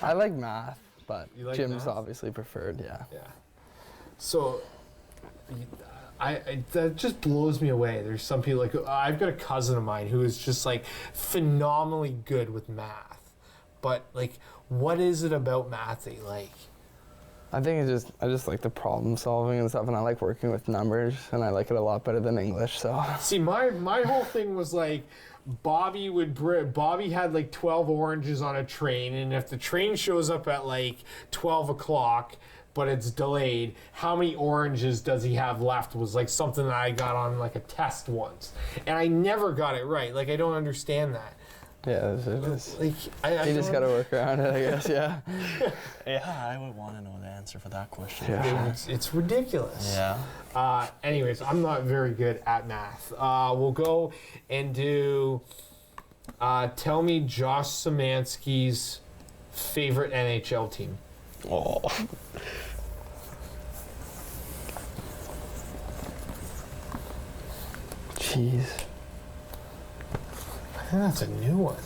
I like math, but like Jim's math? obviously preferred, yeah. Yeah. So, that just blows me away. There's some people like, I've got a cousin of mine who is just like phenomenally good with math. But like, what is it about math that you like? I think I just like the problem solving and stuff, and I like working with numbers, and I like it a lot better than English. So see, my whole thing was like, Bobby had like 12 oranges on a train, and if the train shows up at like 12 o'clock, but it's delayed, how many oranges does he have left was like something that I got on like a test once, and I never got it right. Like, I don't understand that. Yeah, it is. Like, you just got to work around it, I guess. Yeah. Yeah, I would want to know the answer for that question. Yeah. It's ridiculous. Yeah. Anyways, I'm not very good at math. We'll go and do. Tell me Josh Samanski's favorite NHL team. Oh. Jeez. I think that's a new one.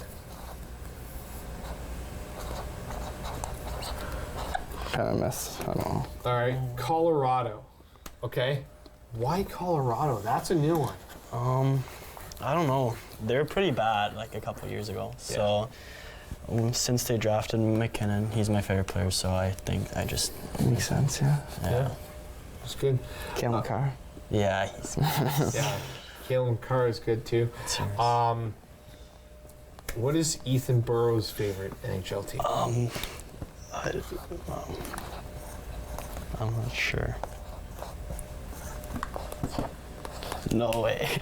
Kind of mess. I don't know. All right, Colorado. Okay. Why Colorado? That's a new one. I don't know. They're pretty bad like a couple of years ago. So since they drafted McKinnon, he's my favorite player. So I think I just makes sense. Yeah. Yeah. It's good. Cale Makar. Yeah, he's yeah. Cale Makar is good too. What is Ethan Burroughs' favorite NHL team? I'm not sure. No way.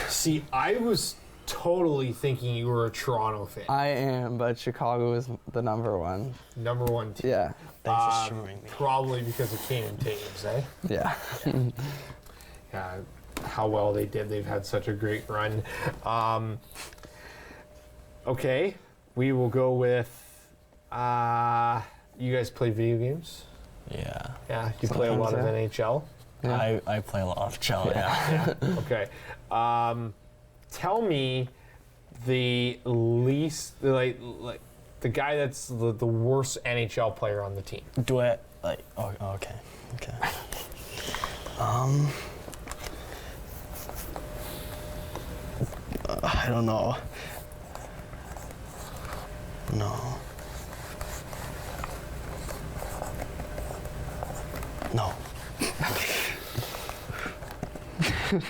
See, I was totally thinking you were a Toronto fan. I am, but Chicago is the number one. Number one team. Yeah. Thanks for showing me. Probably because of Kane and Taves, eh? Yeah. Yeah, how well they did. They've had such a great run. Okay, we will go with, you guys play video games? Yeah. Yeah, you play a lot of NHL? Yeah. I play a lot of NHL, yeah. Okay. Tell me the least, like the guy that's the worst NHL player on the team. Do I, like, oh, okay. I don't know. No.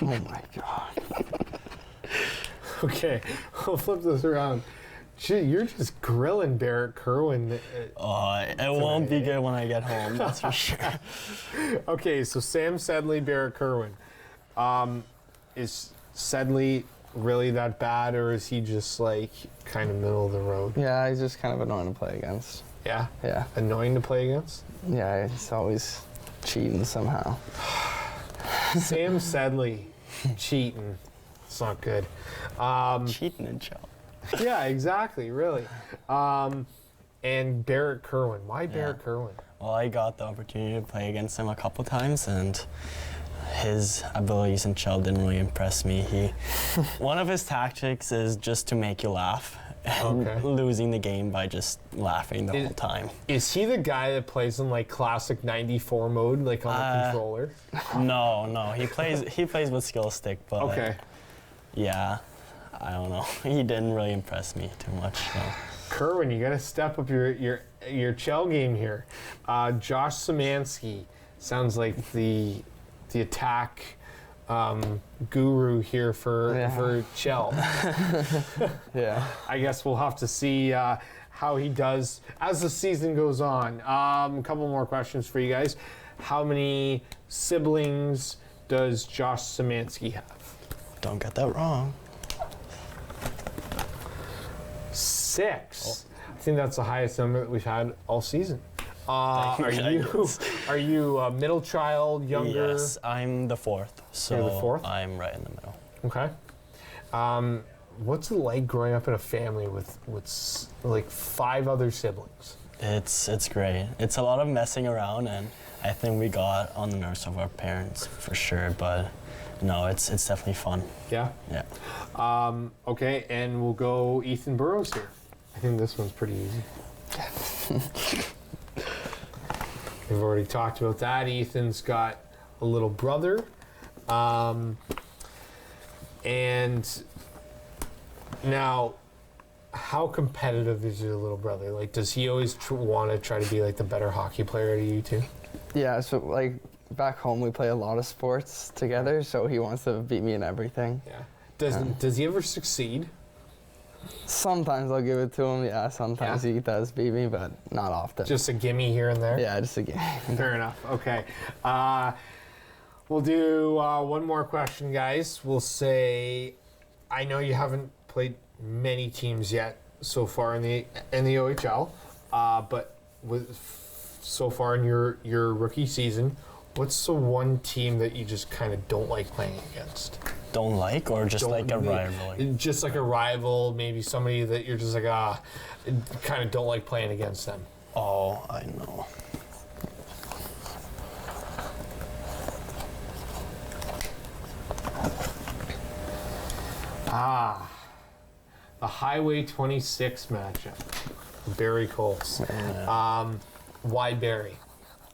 Oh my God. Okay, we'll flip this around. Gee, you're just grilling Barrett Kerwin. It won't be good when I get home, that's for sure. Okay, so Sam Sedley, Barrett Kerwin. Is Sedley really that bad, or is he just like kind of middle of the road? Yeah, he's just kind of annoying to play against. Yeah? Yeah. Annoying to play against? Yeah, he's always cheating somehow. Sam Sedley cheating. It's not good. Cheating and Joe. Yeah, exactly, really. And Barrett Kerwin. Why Barrett Kerwin? Well, I got the opportunity to play against him a couple times, and his abilities in Chell didn't really impress me. One of his tactics is just to make you laugh, and losing the game by just laughing the whole time. Is he the guy that plays in like classic 94 mode, like on the controller? No, he plays with skill stick, but yeah, I don't know. He didn't really impress me too much. So. Kerwin, you got to step up your Chell game here. Josh Samanski sounds like the attack guru here for Chell. Yeah. I guess we'll have to see how he does as the season goes on. A couple more questions for you guys. How many siblings does Josh Samanski have? Don't get that wrong. 6. I think that's the highest number that we've had all season. Are you a middle child, younger? Yes, I'm the fourth. So you're the fourth? I'm right in the middle. Okay. What's it like growing up in a family with like 5 other siblings? It's great. It's a lot of messing around, and I think we got on the nerves of our parents for sure. But no, it's definitely fun. Yeah. Yeah. Okay, and we'll go Ethan Burroughs here. I think this one's pretty easy. We've already talked about that. Ethan's got a little brother. And now, how competitive is your little brother? Like, does he always want to try to be like the better hockey player out of you two? Yeah, so like back home we play a lot of sports together, so he wants to beat me in everything. Yeah. Does he ever succeed? Sometimes I'll give it to him, yeah. Sometimes he does beat me, but not often. Just a gimme here and there? Yeah, just a gimme. Fair enough. Okay. We'll do one more question, guys. We'll say, I know you haven't played many teams yet so far in the OHL, but so far in your rookie season, what's the one team that you just kind of don't like playing against? Don't like, or just like a rival? Just like a rival, maybe somebody that you're just like, kind of don't like playing against them. Oh, I know. The Highway 26 matchup. Barrie Colts. Why Barrie?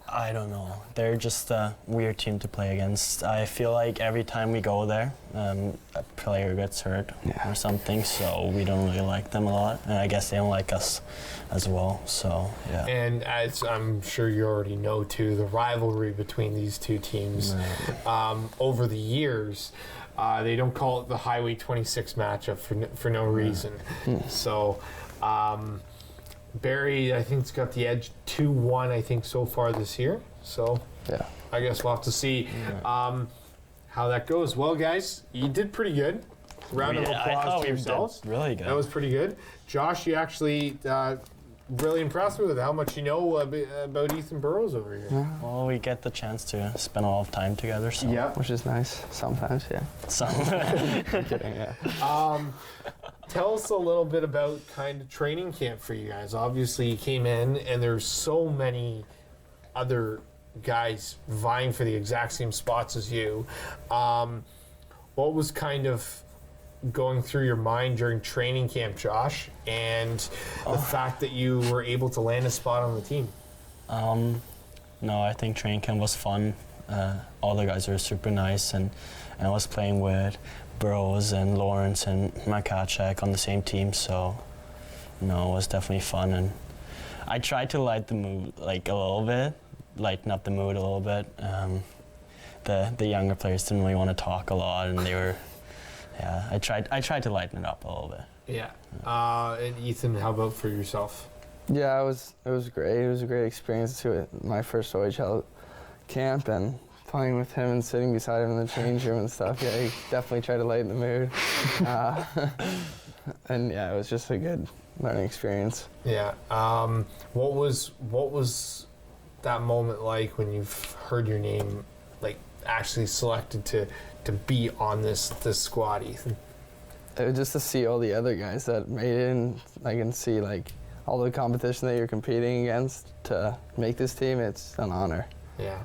I don't know. They're just a weird team to play against. I feel like every time we go there, a player gets hurt or something, so we don't really like them a lot. And I guess they don't like us as well, so yeah. And as I'm sure you already know too, the rivalry between these two teams over the years, they don't call it the Highway 26 matchup for no reason. So Barrie, I think, has got the edge 2-1, I think, so far this year. So yeah, I guess we'll have to see how that goes. Well, guys, you did pretty good. Round of applause to yourselves. Really good. That was pretty good. Josh, you actually really impressed me with how much you know about Ethan Burroughs over here. Yeah. Well, we get the chance to spend a lot of time together, so. Yeah. Which is nice sometimes, yeah. I'm kidding, yeah. Tell us a little bit about kind of training camp for you guys. Obviously, you came in, and there's so many other guys vying for the exact same spots as you. What was kind of going through your mind during training camp, Josh, and the fact that you were able to land a spot on the team? No, I think training camp was fun. All the guys were super nice, and I was playing with Burroughs and Lawrence and Makacek on the same team, so no, it was definitely fun. And I tried to lighten the mood like a little bit, lighten up the mood a little bit. The younger players didn't really want to talk a lot, and they were, yeah. I tried to lighten it up a little bit. Yeah. And Ethan, how about for yourself? Yeah, it was great. It was a great experience to my first OHL camp, and playing with him and sitting beside him in the change room and stuff. Yeah, he definitely tried to lighten the mood. And yeah, it was just a good learning experience. Yeah. What was that moment like when you've heard your name, like actually selected to be on this squad, Ethan? It was just to see all the other guys that made it, and I can see like all the competition that you're competing against to make this team. It's an honor. Yeah.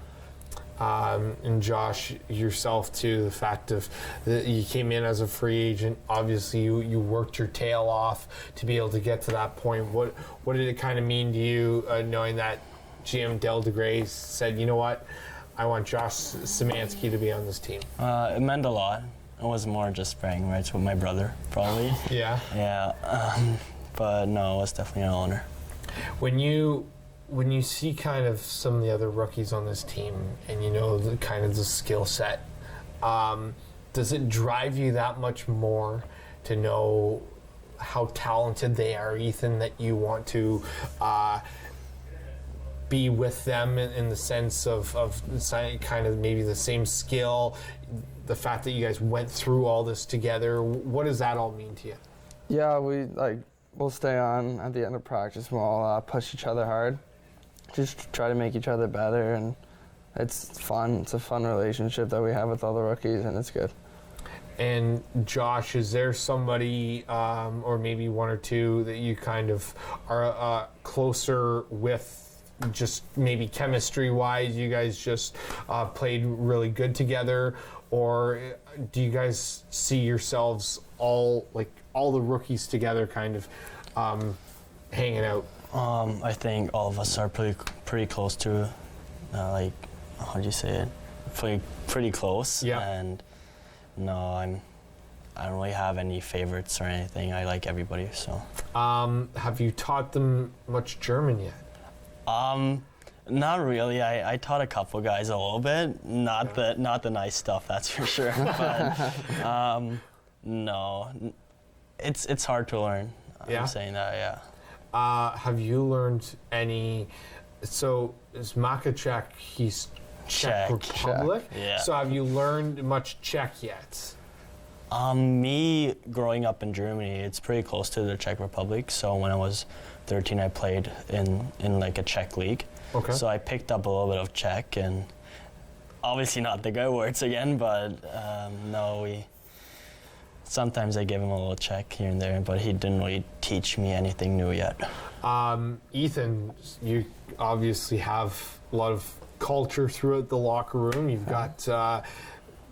And Josh, yourself too, the fact of that you came in as a free agent, obviously you worked your tail off to be able to get to that point. What did it kind of mean to you knowing that GM Del DeGray said, you know what, I want Josh Samanski to be on this team? It meant a lot. It was more just bragging rights with my brother, probably. Yeah? Yeah, but no, it was definitely an honor. When you see kind of some of the other rookies on this team and you know the kind of the skill set, does it drive you that much more to know how talented they are, Ethan, that you want to be with them in the sense of kind of maybe the same skill, the fact that you guys went through all this together? What does that all mean to you? Yeah, we'll stay on at the end of practice. We'll all push each other hard. Just try to make each other better, and it's fun. It's a fun relationship that we have with all the rookies, and it's good. And Josh, is there somebody, or maybe one or two, that you kind of are closer with, just maybe chemistry-wise? You guys just played really good together, or do you guys see yourselves all the rookies together, kind of hanging out? I think all of us are pretty close to, like, how do you say it? Pretty close. Yeah. And no, I don't really have any favorites or anything. I like everybody. So. Have you taught them much German yet? Not really. I taught a couple guys a little bit. Not the nice stuff, that's for sure. But no, it's hard to learn. Yeah? I'm saying that, yeah. Have you learned any? So is Makacek, he's Czech Republic? Yeah. So have you learned much Czech yet? Me growing up in Germany, it's pretty close to the Czech Republic. So when I was 13, I played in like a Czech league. Okay. So I picked up a little bit of Czech, and obviously not the good words again, but no, sometimes I give him a little Czech here and there, but he didn't really teach me anything new yet. Ethan, you obviously have a lot of culture throughout the locker room. You've got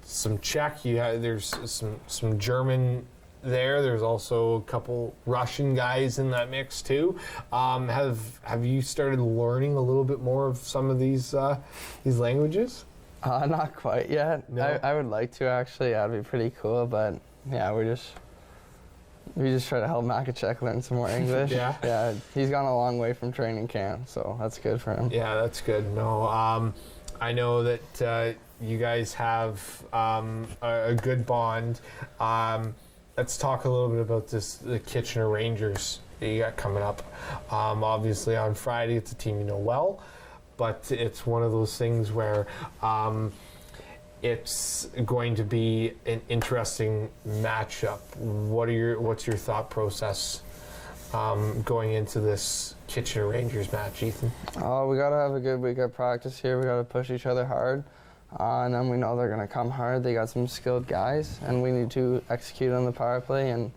some Czech. There's some German there. There's also a couple Russian guys in that mix too. Have you started learning a little bit more of some of these languages? Not quite yet. No? I would like to actually. That'd be pretty cool. But yeah, we just try to help Makachek learn some more English. Yeah. Yeah. He's gone a long way from training camp, so that's good for him. Yeah, that's good. No, I know that you guys have a good bond. Let's talk a little bit about the Kitchener Rangers that you got coming up. Obviously on Friday, it's a team you know well, but it's one of those things where it's going to be an interesting matchup. What's your thought process going into this Kitchener Rangers match, Ethan? Oh, we gotta have a good week of practice here. We gotta push each other hard, and then we know they're gonna come hard. They got some skilled guys, and we need to execute on the power play and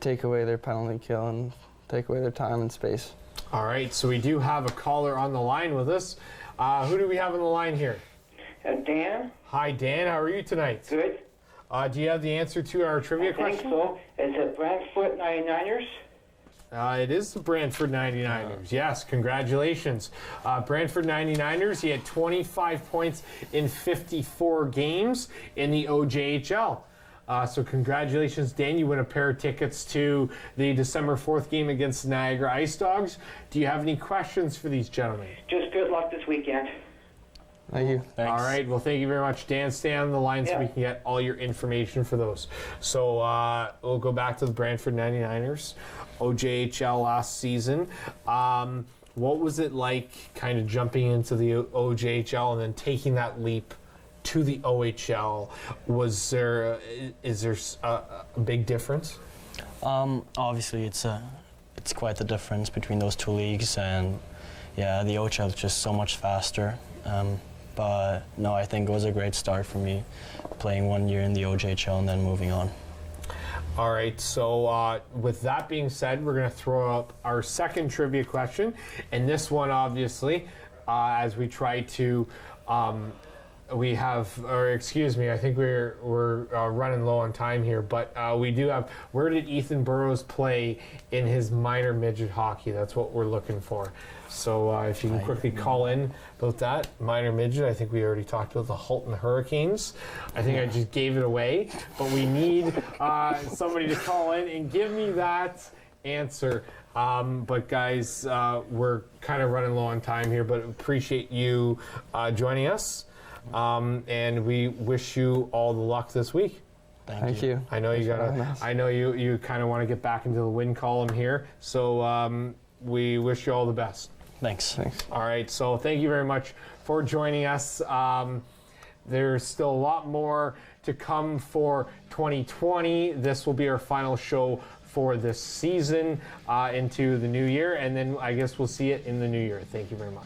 take away their penalty kill and take away their time and space. All right, so we do have a caller on the line with us. Who do we have on the line here? Dan. Hi, Dan. How are you tonight? Good. Do you have the answer to our trivia question? I think so. Is it Brantford 99ers? It is the Brantford 99ers. Yes, congratulations. Brantford 99ers, he had 25 points in 54 games in the OJHL. So congratulations, Dan. You win a pair of tickets to the December 4th game against the Niagara Ice Dogs. Do you have any questions for these gentlemen? Just good luck this weekend. Thank you. Thanks. All right. Well, thank you very much, Dan. Stay on the line so we can get all your information for those. So we'll go back to the Brantford 99ers, OJHL last season. What was it like kind of jumping into the OJHL and then taking that leap to the OHL? Is there a big difference? Obviously, it's quite the difference between those two leagues, and yeah, the OHL is just so much faster. But no, I think it was a great start for me, playing 1 year in the OJHL and then moving on. All right, so with that being said, we're going to throw up our second trivia question. And this one, obviously, as we try to, we have, or excuse me, I think we're running low on time here, but we do have, where did Ethan Burroughs play in his minor midget hockey? That's what we're looking for. So if you can quickly call in about that, minor midget. I think we already talked about the Halton Hurricanes. I think I just gave it away, but we need somebody to call in and give me that answer. But guys, we're kind of running low on time here, but appreciate you joining us. And we wish you all the luck this week. Thank you. I know you kind of want to get back into the win column here. So we wish you all the best. Thanks. All right, so thank you very much for joining us. There's still a lot more to come for 2020. This will be our final show for this season into the new year, and then I guess we'll see it in the new year. Thank you very much.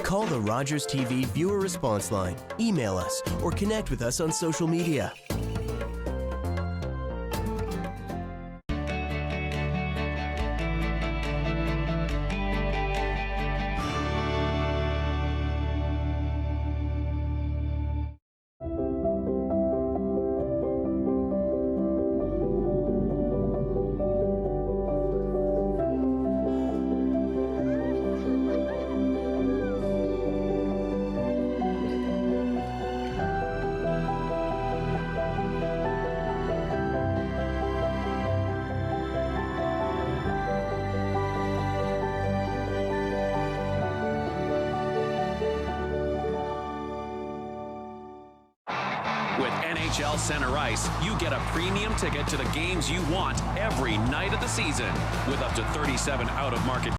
Call the Rogers TV viewer response line, email us, or connect with us on social media. With NHL Center Ice, you get a premium ticket to the games you want every night of the season with up to 37 out-of-market